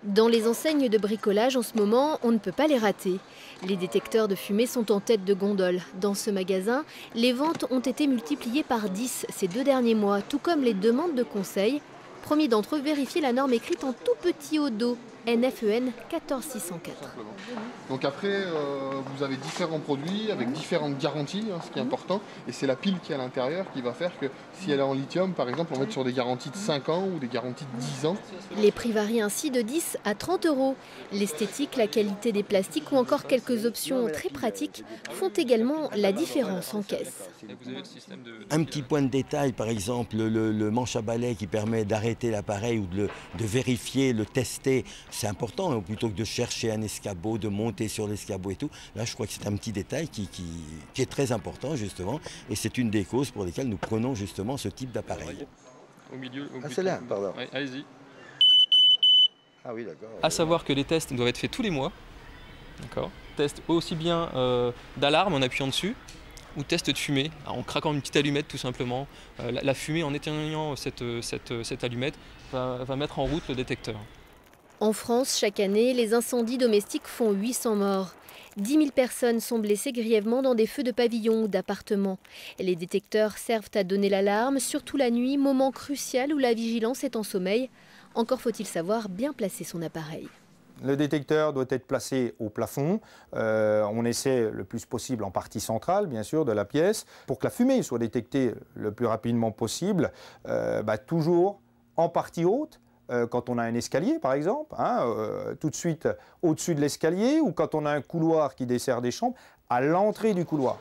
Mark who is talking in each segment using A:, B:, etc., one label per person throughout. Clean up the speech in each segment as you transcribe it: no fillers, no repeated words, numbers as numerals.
A: Dans les enseignes de bricolage en ce moment, on ne peut pas les rater. Les détecteurs de fumée sont en tête de gondole. Dans ce magasin, les ventes ont été multipliées par 10 ces 2 derniers mois, tout comme les demandes de conseils. Premier d'entre eux, vérifier la norme écrite en tout petit au dos, NFEN 14604.
B: Donc après, vous avez différents produits avec différentes garanties, ce qui est important. Et c'est la pile qui est à l'intérieur qui va faire que si elle est en lithium, par exemple, on va mettre sur des garanties de 5 ans ou des garanties de 10 ans.
A: Les prix varient ainsi de 10 à 30 euros. L'esthétique, la qualité des plastiques ou encore quelques options très pratiques font également la différence en caisse.
C: Un petit point de détail, par exemple, le manche à balai qui permet d'arrêter l'appareil ou de vérifier, le tester, c'est important, hein, plutôt que de chercher un escabeau, de monter sur l'escabeau et tout. Là, je crois que c'est un petit détail qui est très important, justement, et c'est une des causes pour lesquelles nous prenons justement ce type d'appareil.
D: Au milieu.
E: C'est là, pardon.
D: Ouais, allez-y.
E: Ah oui, d'accord.
D: À savoir que les tests doivent être faits tous les mois. D'accord. Test aussi bien d'alarme en appuyant dessus, ou test de fumée, en craquant une petite allumette tout simplement. La fumée, en éteignant cette allumette, va mettre en route le détecteur.
A: En France, chaque année, les incendies domestiques font 800 morts. 10 000 personnes sont blessées grièvement dans des feux de pavillons ou d'appartements. Les détecteurs servent à donner l'alarme, surtout la nuit, moment crucial où la vigilance est en sommeil. Encore faut-il savoir bien placer son appareil.
F: Le détecteur doit être placé au plafond. On essaie le plus possible en partie centrale, bien sûr, de la pièce, pour que la fumée soit détectée le plus rapidement possible, toujours en partie haute. Quand on a un escalier, par exemple, tout de suite au-dessus de l'escalier, ou quand on a un couloir qui dessert des chambres, à l'entrée du couloir.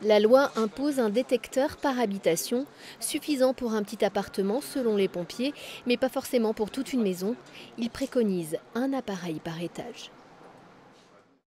A: La loi impose un détecteur par habitation, suffisant pour un petit appartement selon les pompiers, mais pas forcément pour toute une maison. Ils préconisent un appareil par étage.